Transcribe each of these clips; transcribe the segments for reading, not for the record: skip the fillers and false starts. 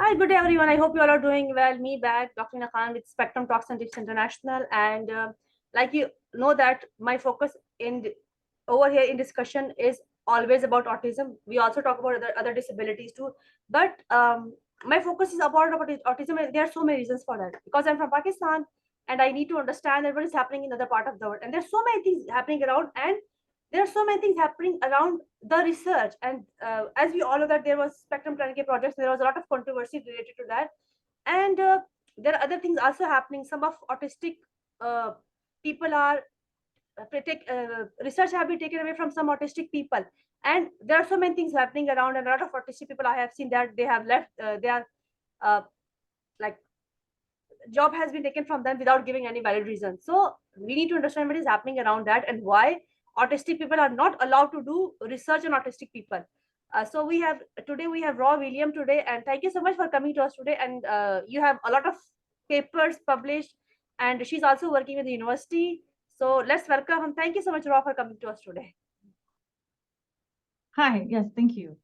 Hi, good day everyone. I hope you all are doing well. Me back, Dr. Ina Khan with Spectrum Talks and Tips International. And like you know that my focus over here in discussion is always about autism. We also talk about other disabilities too. But my focus is about autism. And there are so many reasons for that. Because I'm from Pakistan and I need to understand that what is happening in other part of the world. And there's so many things happening around, and there are so many things happening around the research. And as we all know that there was spectrum planetary projects, there was a lot of controversy related to that. And there are other things also happening. Some of autistic uh, people are research have been taken away from some autistic people, and there are so many things happening around, and a lot of autistic people I have seen that they have left they are uh, like job has been taken from them without giving any valid reason. So we need to understand what is happening around that and why autistic people are not allowed to do research on autistic people. So we have Raw William today, and thank you so much for coming to us today. And you have a lot of papers published, and she's also working with the university. So let's welcome him. Thank you so much, Raw, for coming to us today. Hi, yes, thank you.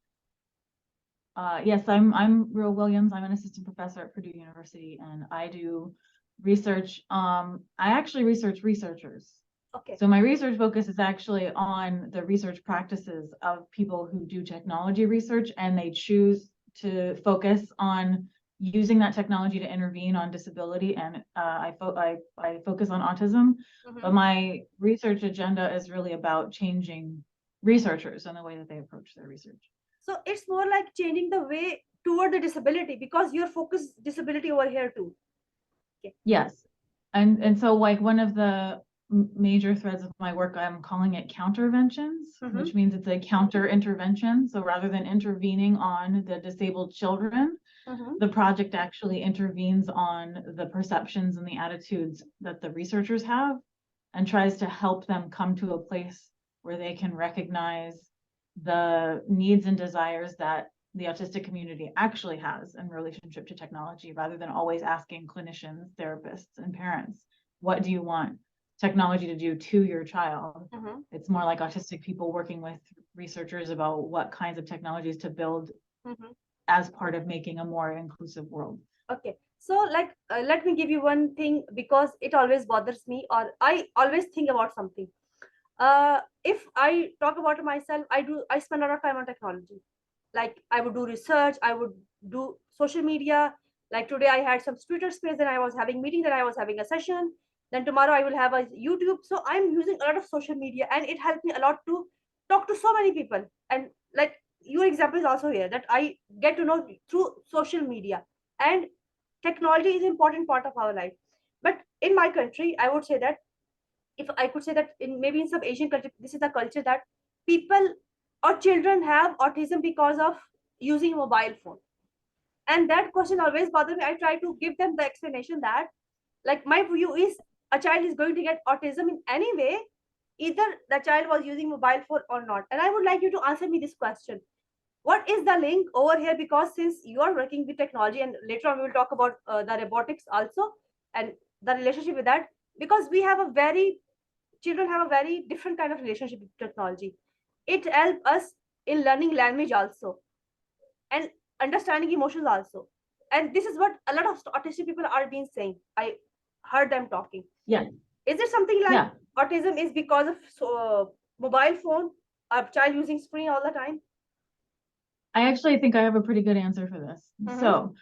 Yes, I'm Ro Williams. I'm an assistant professor at Purdue University, and I do research. I actually research researchers. Okay. So my research focus is actually on the research practices of people who do technology research, and they choose to focus on using that technology to intervene on disability. And I focus on autism, but my research agenda is really about changing researchers and the way that they approach their research. So it's more like changing the way toward the disability, because your focus disability over here too. Okay. Yes. And so like one of the major threads of my work, I'm calling it counterventions, which means it's a counter intervention. So rather than intervening on the disabled children, the project actually intervenes on the perceptions and the attitudes that the researchers have and tries to help them come to a place where they can recognize the needs and desires that the autistic community actually has in relationship to technology, rather than always asking clinicians, therapists, and parents, what do you want technology to do to your child? It's more like autistic people working with researchers about what kinds of technologies to build as part of making a more inclusive world. Okay, so like let me give you one thing, because it always bothers me, or I always think about something. If I talk about myself, I spend a lot of time on technology. Like I would do research, I would do social media. Like today I had some Twitter space, then I was having meeting, then I was having a session, then tomorrow I will have a YouTube. So I'm using a lot of social media, and it helped me a lot to talk to so many people. And like your example is also here, that I get to know through social media. And technology is an important part of our life. But in my country, I would say that, if I could say that in maybe in some Asian country, this is a culture that people or children have autism because of using mobile phone. And that question always bothers me. I try to give them the explanation that, like, my view is a child is going to get autism in any way, either the child was using mobile phone or not. And I would like you to answer me this question. What is the link over here? Because since you are working with technology, and later on we will talk about the robotics also and the relationship with that, because we have a very children have a very different kind of relationship with technology. It helps us in learning language also, and understanding emotions also. And this is what a lot of autistic people are being saying. I heard them talking. Yeah. Is it something like autism is because of mobile phone, a child using screen all the time? I actually think I have a pretty good answer for this. So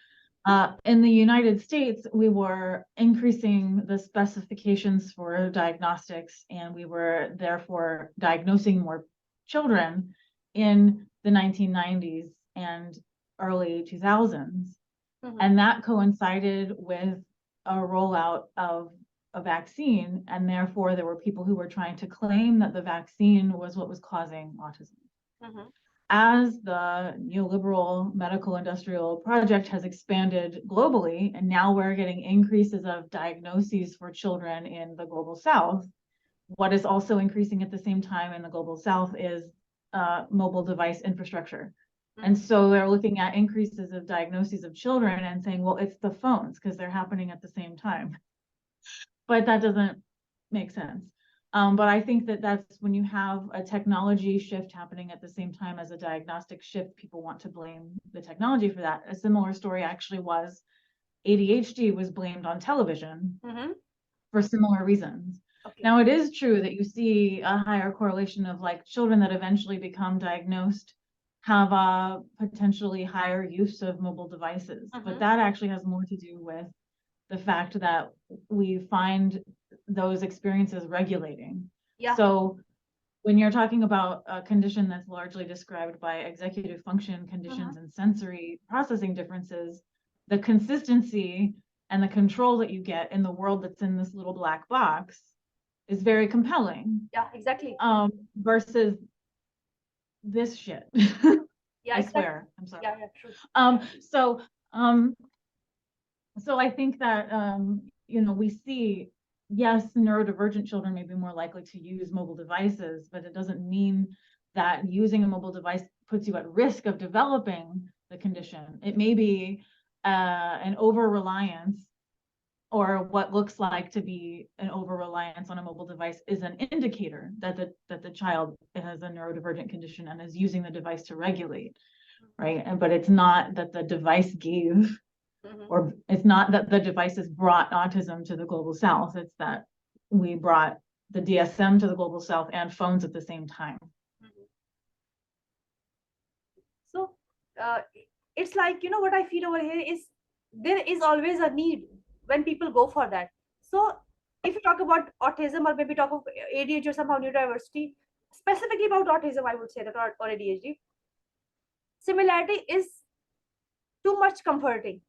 in the United States, we were increasing the specifications for diagnostics, and we were therefore diagnosing more children in the 1990s and early 2000s. And that coincided with a rollout of a vaccine, and therefore there were people who were trying to claim that the vaccine was what was causing autism. As the neoliberal medical industrial project has expanded globally, and now we're getting increases of diagnoses for children in the global south, what is also increasing at the same time in the global south is mobile device infrastructure. And so they're looking at increases of diagnoses of children and saying, well, it's the phones because they're happening at the same time. But that doesn't make sense. But I think that that's when you have a technology shift happening at the same time as a diagnostic shift, people want to blame the technology for that. A similar story actually was ADHD was blamed on television for similar reasons. Okay. Now, it is true that you see a higher correlation of like children that eventually become diagnosed have a potentially higher use of mobile devices, but that actually has more to do with the fact that we find those experiences regulating. Yeah. So when you're talking about a condition that's largely described by executive function conditions and sensory processing differences, the consistency and the control that you get in the world that's in this little black box is very compelling. Yeah, exactly. Versus this shit. Yeah, I exactly. swear. I'm sorry. Yeah, yeah, true. So I think that you know, we see, yes, neurodivergent children may be more likely to use mobile devices, but it doesn't mean that using a mobile device puts you at risk of developing the condition. It may be an over-reliance, or what looks like to be an over-reliance on a mobile device is an indicator that the child has a neurodivergent condition and is using the device to regulate, right? But it's not that the device gave, or it's not that the devices brought autism to the global south. It's that we brought the DSM to the global south and phones at the same time. So it's like, you know, what I feel over here is there is always a need when people go for that. So if you talk about autism, or maybe talk of ADHD or somehow neurodiversity, specifically about autism, I would say that, or ADHD, similarity is too much comforting.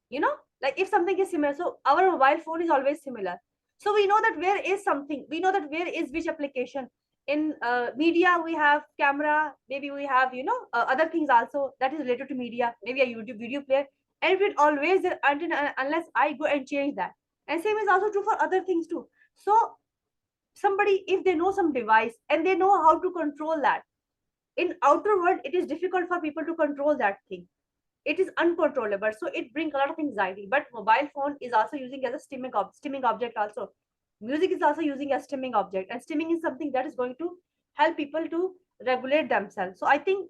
You know, like if something is similar, so our mobile phone is always similar. So we know that where is something, we know that where is which application. In media, we have camera, maybe we have, you know, other things also that is related to media, maybe a YouTube video player, and it will always there until unless I go and change that. And same is also true for other things too. So somebody, if they know some device and they know how to control that, in outer world it is difficult for people to control that thing. It is uncontrollable, so it brings a lot of anxiety. But mobile phone is also using as a stimming object also. Music is also using as stimming object, and stimming is something that is going to help people to regulate themselves. So I think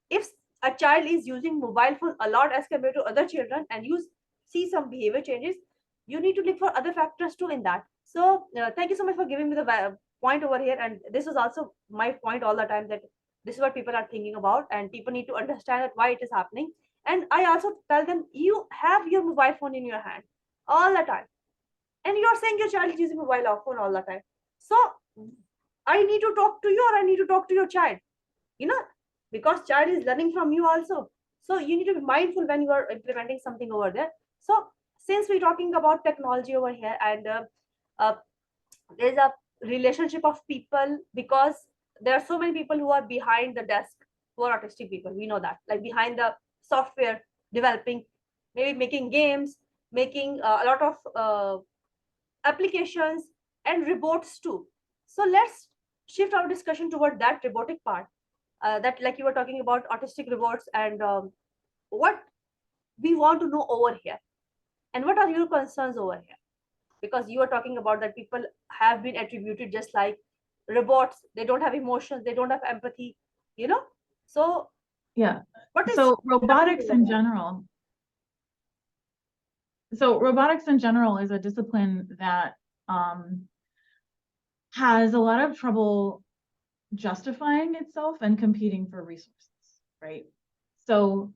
if a child is using mobile phone a lot as compared to other children, and you see some behavior changes, you need to look for other factors too in that. So thank you so much for giving me the point over here, and this was also my point all the time, that this is what people are thinking about, and people need to understand that why it is happening. And I also tell them, you have your mobile phone in your hand all the time, and you're saying your child is using mobile phone all the time. So I need to talk to you, or I need to talk to your child, you know, because child is learning from you also. So you need to be mindful when you are implementing something over there. So since we're talking about technology over here, and uh, there's a relationship of people, because there are so many people who are behind the desk who are autistic people, we know that, like behind the software developing, maybe making games, making a lot of applications and robots too. So let's shift our discussion toward that robotic part, that like you were talking about autistic robots, and what we want to know over here, and what are your concerns over here, because you are talking about that people have been attributed just like robots, they don't have emotions, they don't have empathy, you know. So Yeah. what is So happening robotics over in here? general. So robotics in general is a discipline that has a lot of trouble justifying itself and competing for resources, right? So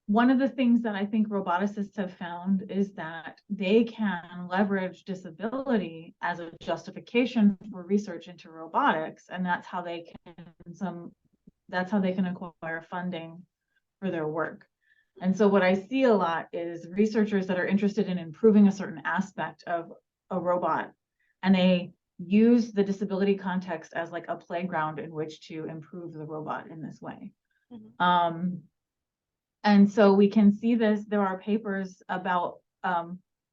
one of the things that I think roboticists have found is that they can leverage disability as a justification for research into robotics, and that's how they can acquire funding for their work. And so what I see a lot is researchers that are interested in improving a certain aspect of a robot, and they use the disability context as like a playground in which to improve the robot in this way. And so we can see this, there are papers about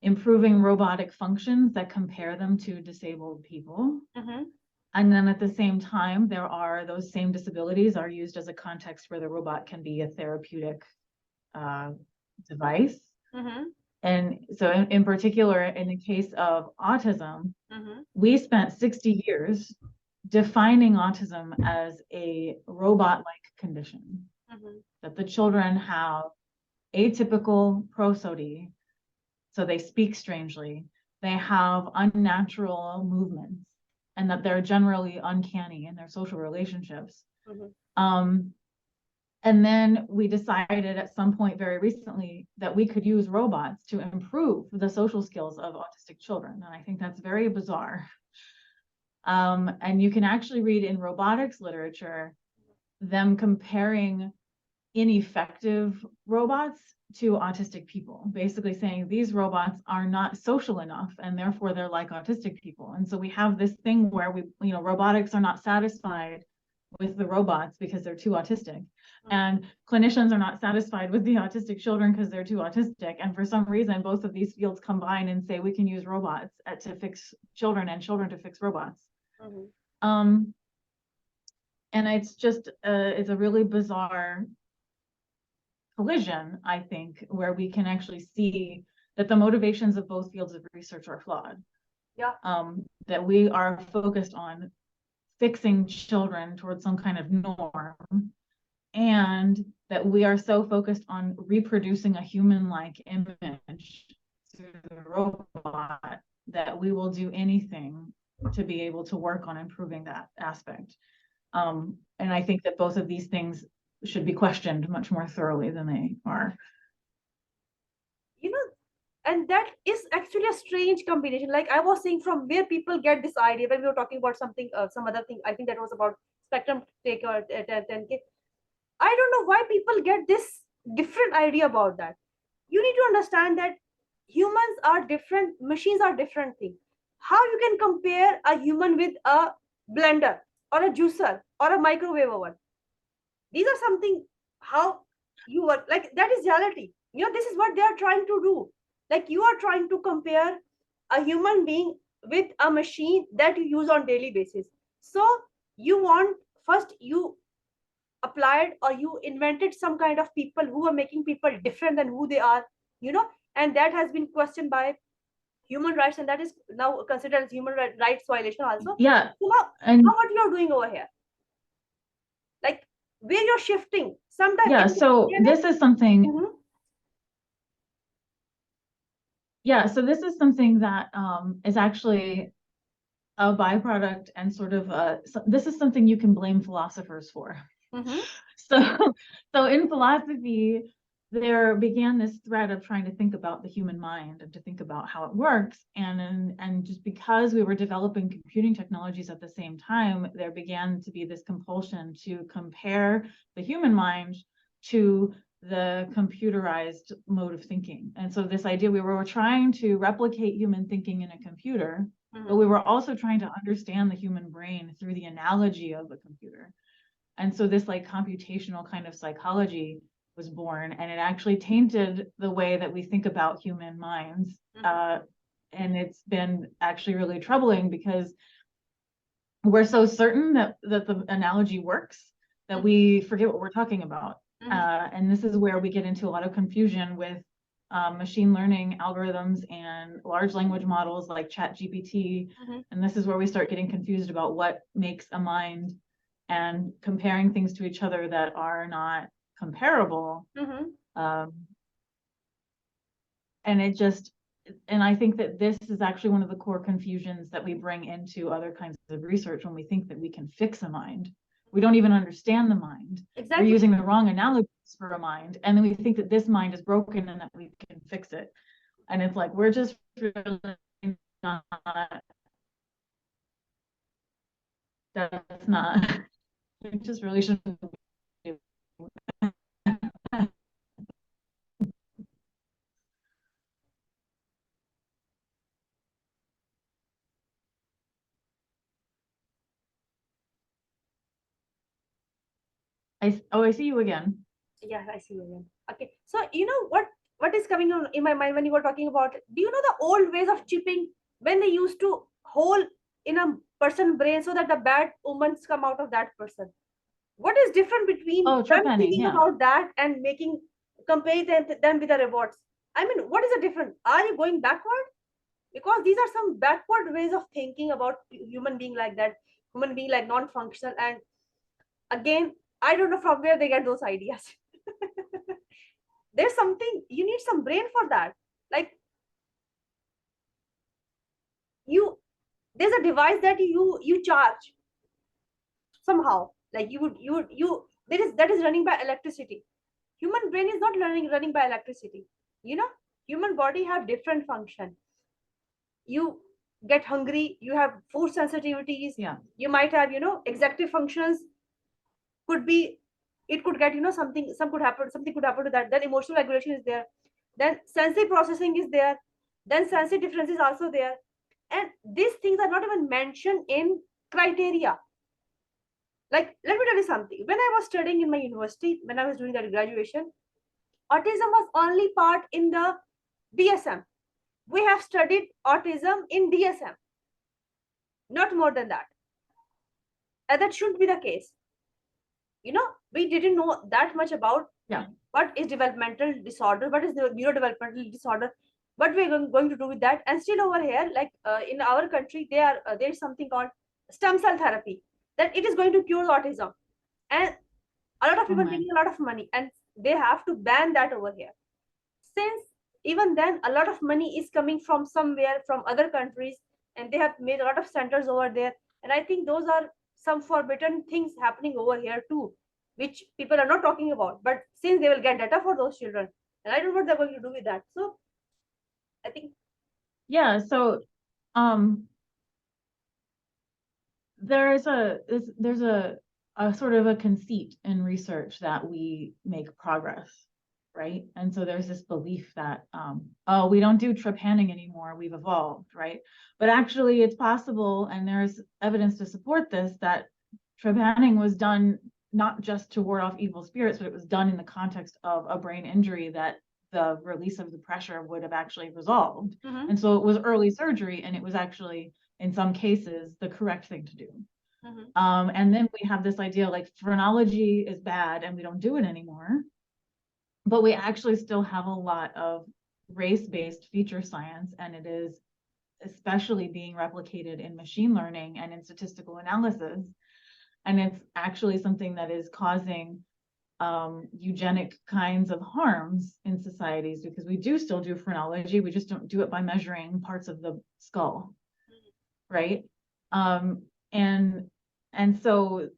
improving robotic functions that compare them to disabled people. And then at the same time, there are those same disabilities are used as a context where the robot can be a therapeutic device. And so in particular, in the case of autism, Mm-hmm. we spent 60 years defining autism as a robot-like condition, Mm-hmm. that the children have atypical prosody, so they speak strangely, they have unnatural movements, and that they're generally uncanny in their social relationships. Mm-hmm. And then we decided at some point very recently that we could use robots to improve the social skills of autistic children. And I think that's very bizarre. And you can actually read in robotics literature them comparing ineffective robots to autistic people, basically saying these robots are not social enough and therefore they're like autistic people. And so we have this thing where robotics are not satisfied with the robots because they're too autistic. And clinicians are not satisfied with the autistic children because they're too autistic. And for some reason, both of these fields combine and say we can use robots to fix children and children to fix robots. Mm-hmm. And it's just, it's a really bizarre collision, I think, where we can actually see that the motivations of both fields of research are flawed. Yeah. That we are focused on fixing children towards some kind of norm, and that we are so focused on reproducing a human-like image through the robot that we will do anything to be able to work on improving that aspect. And I think that both of these things should be questioned much more thoroughly than they are. You know, and that is actually a strange combination. Like I was saying, from where people get this idea when we were talking about something, some other thing. I think that was about spectrum taker at 10K. I don't know why people get this different idea about that. You need to understand that humans are different, machines are different thing. How you can compare a human with a blender or a juicer or a microwave oven? These are something how you are like that is reality. This is what they are trying to do. Like you are trying to compare a human being with a machine that you use on daily basis. So you want first you applied or you invented some kind of people who are making people different than who they are, and that has been questioned by human rights, and that is now considered as human rights violation also. Yeah. So now, and what you are doing over here, like where you're shifting sometimes. Yeah, so this is something. Mm-hmm. Yeah, so this is something that is actually a byproduct and sort of this is something you can blame philosophers for. Mm-hmm. So in philosophy, there began this thread of trying to think about the human mind and to think about how it works. And just because we were developing computing technologies at the same time, there began to be this compulsion to compare the human mind to the computerized mode of thinking. And so this idea, we were trying to replicate human thinking in a computer, but we were also trying to understand the human brain through the analogy of a computer. And so this like computational kind of psychology was born, and it actually tainted the way that we think about human minds. And it's been actually really troubling because we're so certain that the analogy works that we forget what we're talking about. And this is where we get into a lot of confusion with machine learning algorithms and large language models like ChatGPT. And this is where we start getting confused about what makes a mind and comparing things to each other that are not comparable. And I think that this is actually one of the core confusions that we bring into other kinds of research when we think that we can fix a mind. We don't even understand the mind. Exactly. We're using the wrong analogies for a mind, and then we think that this mind is broken and that we can fix it. And it's like, we're just really not, that's not, it just really shouldn't be. I see you again. Yeah, I see you again. Okay, so you know what is coming on in my mind when you were talking about it? Do you know the old ways of chipping when they used to hole in a person's brain so that the bad omens come out of that person? What is different between them Trepanning, thinking yeah. about that and making compare them with the rewards? I mean, what is the difference? Are you going backward? Because these are some backward ways of thinking about human being like that, human being like non-functional. And again, I don't know from where they get those ideas. There's something, you need some brain for that. Like, you, there's a device that you charge somehow, like you there is, that is running by electricity. Human brain is not running by electricity, you know. Human body have different function. You get hungry, you have food sensitivities. Yeah. You might have, you know, executive functions. Could be, it could get, you know, something, some could happen, something could happen to that. Then emotional regulation is there, then sensory processing is there, then sensory difference is also there. And these things are not even mentioned in criteria. Like, let me tell you something. When I was studying in my university, when I was doing that graduation, autism was only part in the DSM. We have studied autism in DSM, not more than that. And that shouldn't be the case. You know, we didn't know that much about, Yeah. what is developmental disorder, what is the neurodevelopmental disorder, what we're going to do with that. And still over here, like in our country, there's something called stem cell therapy, that it is going to cure autism. And a lot of Oh people my. making a lot of money, and they have to ban that over here. Since even then, a lot of money is coming from somewhere, from other countries, and they have made a lot of centers over there. And I think those are some forbidden things happening over here too, which people are not talking about. But since they will get data for those children, and I don't know what they're going to do with that. So I think, Yeah. So, um, there's a sort of a conceit in research that we make progress, right? And so there's this belief that, oh, we don't do trepanning anymore, we've evolved, right? But actually it's possible, and there's evidence to support this, that trepanning was done not just to ward off evil spirits, but it was done in the context of a brain injury that the release of the pressure would have actually resolved. mhm, And so it was early surgery, and it was actually, in some cases, the correct thing to do. mhm, And then we have this idea like phrenology is bad and we don't do it anymore. But we actually still have a lot of race-based feature science, and it is especially being replicated in machine learning and in statistical analysis. And it's actually something that is causing eugenic kinds of harms in societies, because we do still do phrenology, we just don't do it by measuring parts of the skull, right? Um, and and so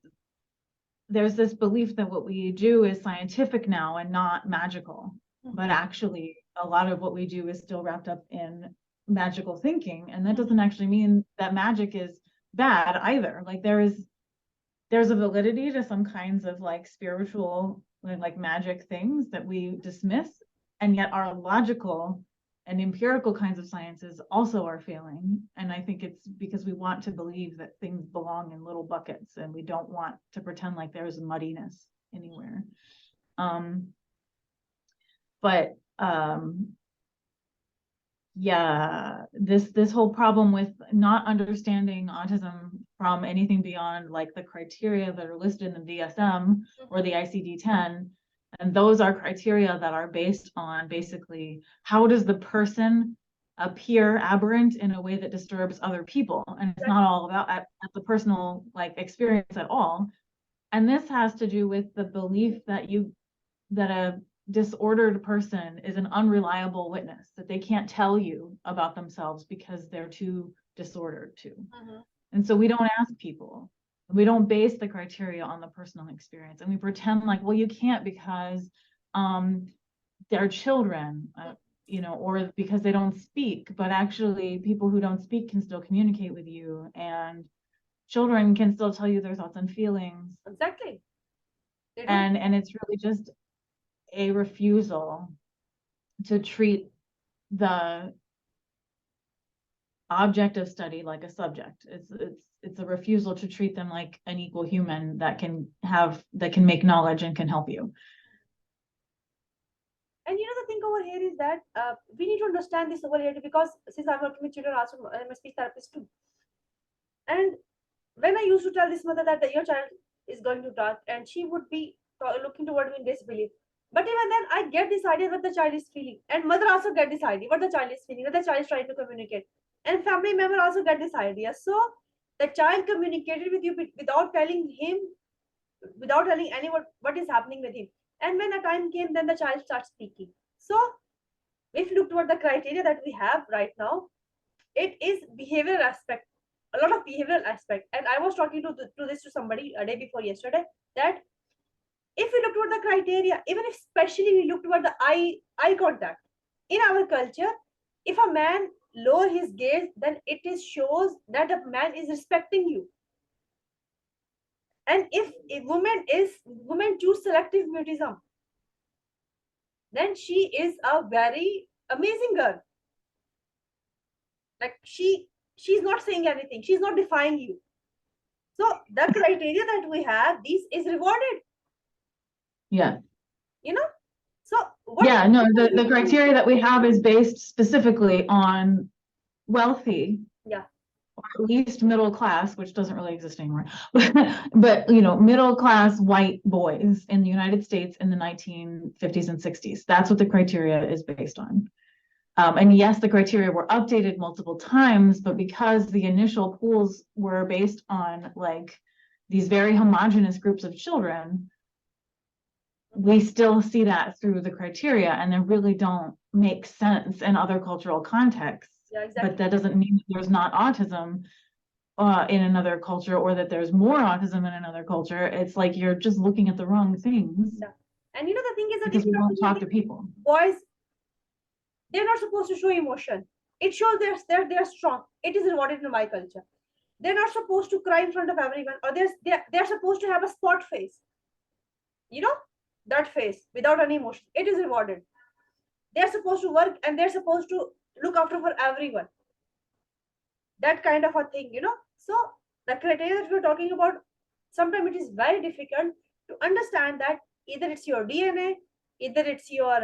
there's this belief that what we do is scientific now and not magical, but actually a lot of what we do is still wrapped up in magical thinking, and that doesn't actually mean that magic is bad either. Like there's a validity to some kinds of like spiritual, like magic things that we dismiss, and yet our logical and empirical kinds of sciences also are failing. And I think it's because we want to believe that things belong in little buckets, and we don't want to pretend like there's muddiness anywhere. But yeah, this whole problem with not understanding autism from anything beyond like the criteria that are listed in the DSM or the ICD-10, and those are criteria that are based on basically how does the person appear aberrant in a way that disturbs other people, and it's not all about at the personal like experience at all. And this has to do with the belief that a disordered person is an unreliable witness, that they can't tell you about themselves because they're too disordered to. And so we don't ask people. We don't base the criteria on the personal experience, and we pretend like, well, you can't because they're children, or because they don't speak. But actually, people who don't speak can still communicate with you, and children can still tell you their thoughts and feelings. exactly. And it's really just a refusal to treat the object of study like a subject. It's a refusal to treat them like an equal human that can make knowledge and can help you. And you know, the thing over here is that we need to understand this over here too, because since I'm working with children, also I'm a speech therapist too. And when I used to tell this mother that your child is going to talk, and she would be looking toward me in disbelief, But even then, I get this idea what the child is feeling, and mother also get this idea what the child is feeling, what the child is trying to communicate, and family member also get this idea. So the child communicated with you without telling him, without telling anyone what is happening with him. And when the time came, then the child starts speaking. So if you look toward the criteria that we have right now, it is behavioral aspect, a lot of behavioral aspect. And I was talking to this to somebody a day before yesterday, that if we look toward the criteria, even if especially we look toward the eye contact in our culture, if a man lower his gaze, then it is shows that a man is respecting you. And if a woman choose selective mutism, then she is a very amazing girl. Like she's not saying anything, she's not defying you. So the criteria that we have, this is rewarded, Yeah. you know. So what? Yeah, no, the criteria that we have is based specifically on wealthy, Yeah. or at least middle class, which doesn't really exist anymore. But you know, middle class white boys in the United States in the 1950s and 60s. That's what the criteria is based on. And yes, the criteria were updated multiple times, but because the initial pools were based on like these very homogenous groups of children, we still see that through the criteria, and they really don't make sense in other cultural contexts. Yeah, exactly. But that doesn't mean that there's not autism in another culture, or that there's more autism in another culture. It's like you're just looking at the wrong things. Yeah. And you know the thing is that because we won't talk to people. Boys, they're not supposed to show emotion. It shows they're strong. It is rewarded in my culture. They're not supposed to cry in front of everyone, or they're supposed to have a spot face. You know, that face without any emotion. It is rewarded. They're supposed to work and they're supposed to look after for everyone. That kind of a thing, you know. So the criteria that we're talking about, sometimes it is very difficult to understand that either it's your DNA, either it's your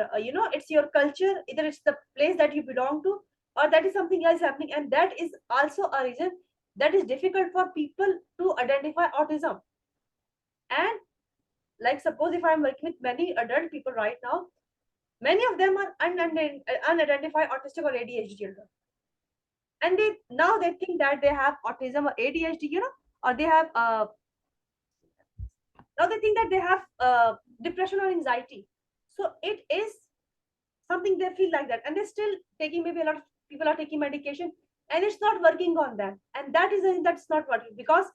it's your culture, either it's the place that you belong to, or that is something else happening. And that is also a reason that is difficult for people to identify autism. And like suppose if I'm working with many adult people right now, many of them are unidentified autistic or ADHD children, and they think that they have autism or ADHD, you know, or they have now they think that they have depression or anxiety. So it is something they feel like that, and they're still taking, maybe a lot of people are taking medication, and it's not working on them. And that is the thing that's not working, because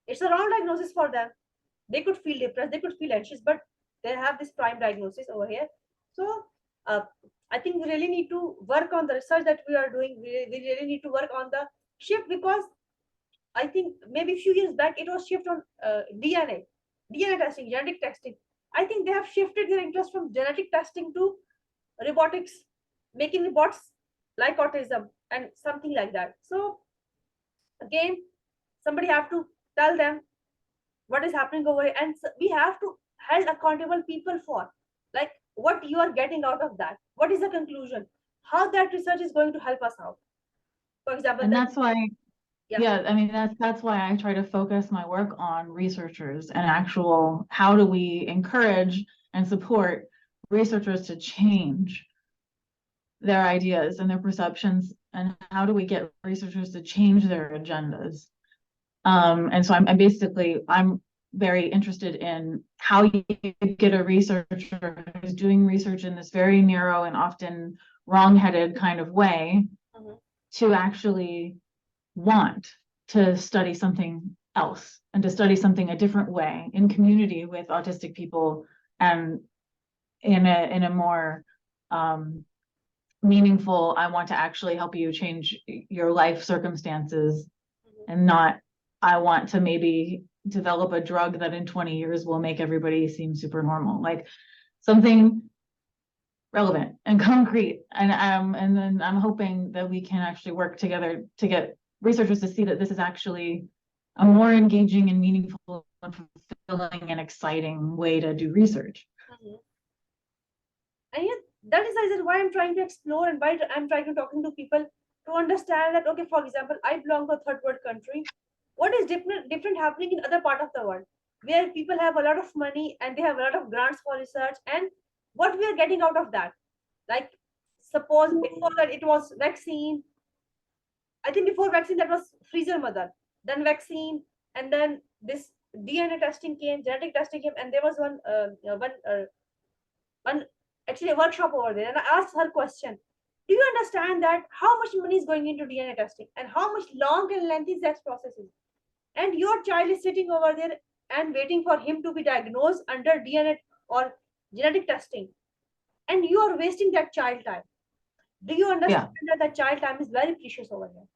it's a wrong diagnosis for them. They could feel depressed, they could feel anxious, but they have this prime diagnosis over here. So uh, I think we really need to work on the research that we are doing. We really need to work on the shift, because I think maybe a few years back it was shift on DNA testing, genetic testing. I think they have shifted their interest from genetic testing to robotics, making robots like autism and something like that. So again, somebody have to tell them what is happening over here, and we have to hold accountable people for, like, what you are getting out of that, what is the conclusion, how that research is going to help us out. For example, And that's why, yeah. yeah, I mean, that's why I try to focus my work on researchers and actual, how do we encourage and support researchers to change their ideas and their perceptions, and how do we get researchers to change their agendas. And so I'm very interested in how you get a researcher who's doing research in this very narrow and often wrong-headed kind of way to actually want to study something else, and to study something a different way in community with autistic people, and in a more meaningful, I want to actually help you change your life circumstances, and not, I want to maybe develop a drug that in 20 years will make everybody seem super normal, like something relevant and concrete. And then I'm hoping that we can actually work together to get researchers to see that this is actually a more engaging and meaningful and fulfilling and exciting way to do research. And yet, that is the reason why I'm trying to explore, and why I'm trying to talking to people to understand that, okay, for example, I belong to a third world country. What is different happening in other part of the world, where people have a lot of money and they have a lot of grants for research, and what we are getting out of that? Like, suppose before that it was vaccine. I think before vaccine that was freezer mother, then vaccine, and then this DNA testing came, genetic testing came, and there was one actually a workshop over there, and I asked her question. Do you understand that how much money is going into DNA testing and how much long and lengthy that process is? And your child is sitting over there and waiting for him to be diagnosed under DNA or genetic testing, and you are wasting that child time. Do you Yeah. understand that the child time is very precious over here?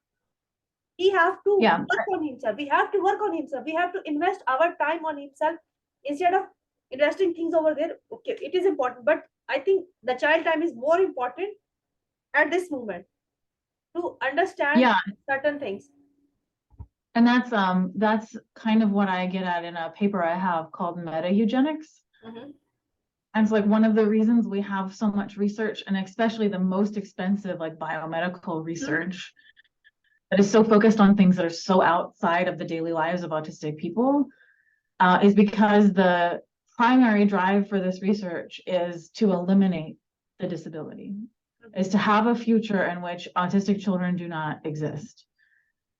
He have to Yeah. work on himself. We have to work on himself. We have to invest our time on himself instead of investing things over there. Okay, it is important, but I think the child time is more important at this moment to understand Yeah. certain things. And that's kind of what I get at in a paper I have called meta eugenics. Mm-hmm. And it's like one of the reasons we have so much research, and especially the most expensive like biomedical research that is so focused on things that are so outside of the daily lives of autistic people, is because the primary drive for this research is to eliminate the disability, is to have a future in which autistic children do not exist.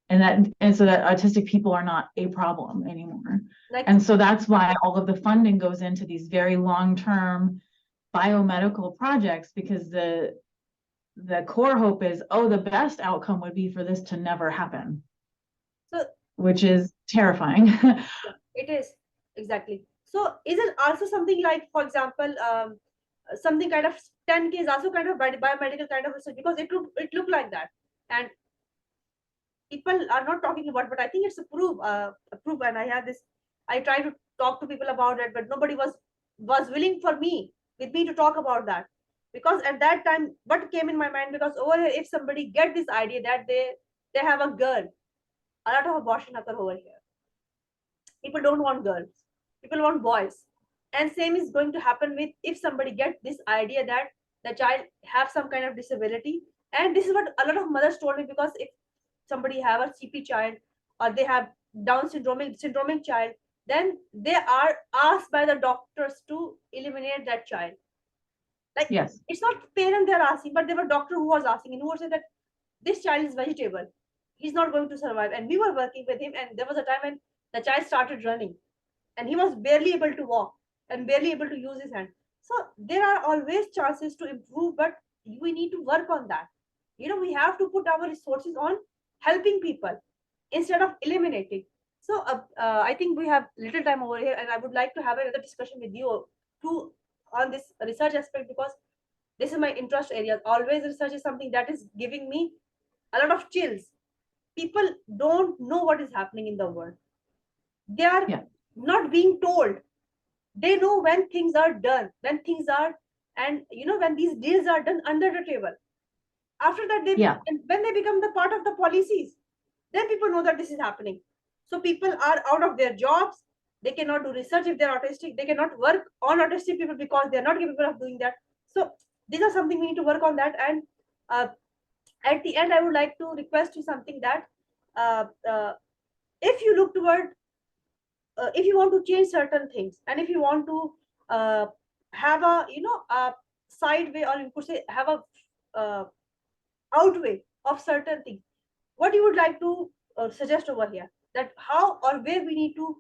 And so that autistic people are not a problem anymore. Like, And so that's why all of the funding goes into these very long-term biomedical projects, because the core hope is, oh, the best outcome would be for this to never happen, so which is terrifying. yeah, it is exactly. So is it also something like, for example, something kind of 10K is also kind of biomedical kind of research, because it looked like that, and people are not talking about, but I think it's approved, and I have this. I try to talk to people about it, but nobody was willing for me with me to talk about that, because at that time, what came in my mind, because over here, if somebody get this idea that they have a girl, a lot of abortion occur over here. People don't want girls, people want boys, and same is going to happen with if somebody get this idea that the child have some kind of disability. And this is what a lot of mothers told me, because if somebody have a CP child, or they have down syndromic child, then they are asked by the doctors to eliminate that child. Like, Yes. it's not parent they're asking, but there were doctor who was asking, and who would say that this child is vegetable, he's not going to survive. And we were working with him, and there was a time when the child started running, and he was barely able to walk and barely able to use his hand. So there are always chances to improve, but we need to work on that. We have to put our resources on helping people instead of eliminating. So I think we have little time over here, and I would like to have another discussion with you too on this research aspect, because this is my interest area. Always research is something that is giving me a lot of chills. People don't know what is happening in the world. They are Yeah. not being told. They know when things are done, when things are, and when these deals are done under the table. After that, Yeah. and when they become the part of the policies, then people know that this is happening. So people are out of their jobs. They cannot do research if they're autistic. They cannot work on autistic people because they're not capable of doing that. So these are something we need to work on that. And uh, at the end, I would like to request you something that, uh, uh, if you look toward, if you want to change certain things, and if you want to have a a side way, or you could say have a outweigh of certain things, what you would like to suggest over here, that how or where we need to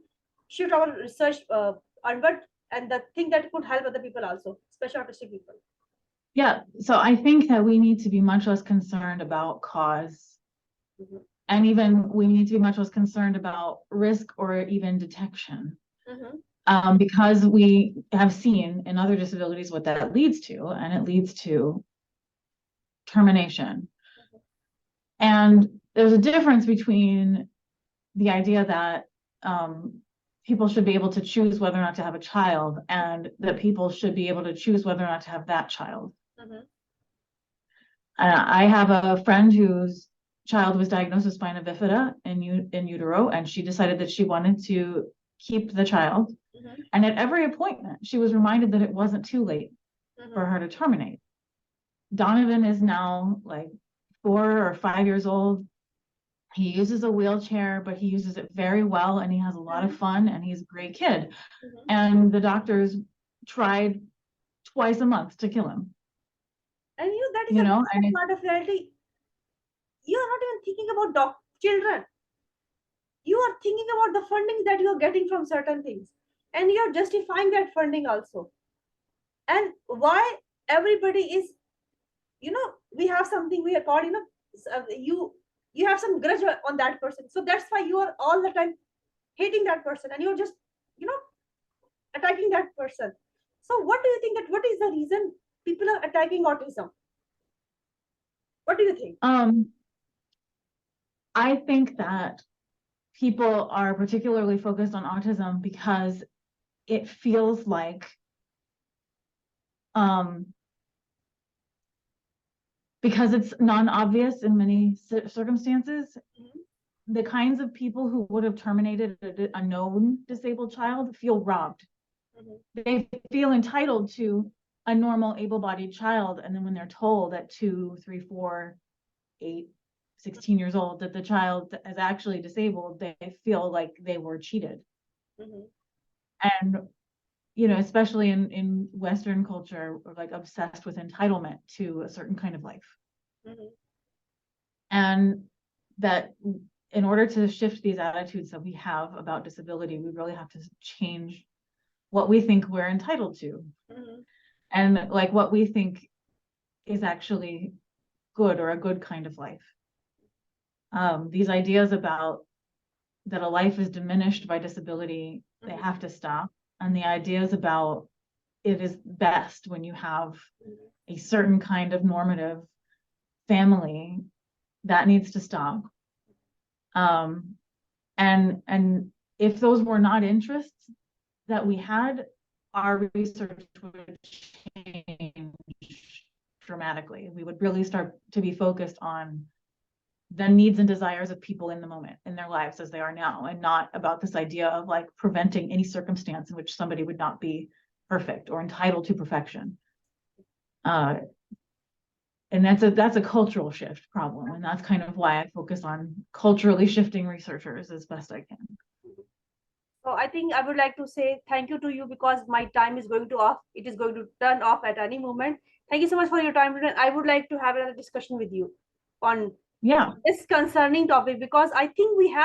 shift our research onward, and the thing that could help other people also, especially autistic people. Yeah. So I think that we need to be much less concerned about cause. Mm-hmm. And even we need to be much less concerned about risk or even detection. Mm-hmm. Because we have seen in other disabilities what that leads to, and it leads to termination. And there's a difference between the idea that people should be able to choose whether or not to have a child, and that people should be able to choose whether or not to have that child. Mm-hmm. I have a friend whose child was diagnosed with spina bifida in utero, and she decided that she wanted to keep the child. Mm-hmm. And at every appointment, she was reminded that it wasn't too late for Mm-hmm. her to terminate. Donovan is now like 4 or 5 years old. He uses a wheelchair, but he uses it very well, and he has a lot of fun, and he's a great kid. Mm-hmm. And the doctors tried twice a month to kill him. And that is You a know, sad part of reality. You are not even thinking about children. You are thinking about the funding that you are getting from certain things, and you're justifying that funding also. And why everybody is, we have something we are called, you have some grudge on that person, so that's why you are all the time hating that person, and you're just, you know attacking that person. So what do you think, that what is the reason people are attacking autism? What do you think? I think that people are particularly focused on autism because it feels like because it's non-obvious in many circumstances, the kinds of people who would have terminated a known disabled child feel robbed. They feel entitled to a normal able-bodied child, and then when they're told at 2, 3, 4, 8, 16 years old that the child is actually disabled, they feel like they were cheated. And especially in Western culture, we're like obsessed with entitlement to a certain kind of life. And that in order to shift these attitudes that we have about disability, we really have to change what we think we're entitled to. And like what we think is actually good, or a good kind of life. These ideas about that a life is diminished by disability, they have to stop. And the ideas about it is best when you have a certain kind of normative family, that needs to stop. And if those were not interests that we had, our research would change dramatically. We would really start to be focused on the needs and desires of people in the moment in their lives as they are now, and not about this idea of like preventing any circumstance in which somebody would not be perfect or entitled to perfection. And that's a cultural shift problem, and that's kind of why I focus on culturally shifting researchers as best I can. So I think I would like to say thank you to you, because my time is going to off. It is going to turn off at any moment. Thank you so much for your time. I would like to have another discussion with you on this concerning topic, because I think we have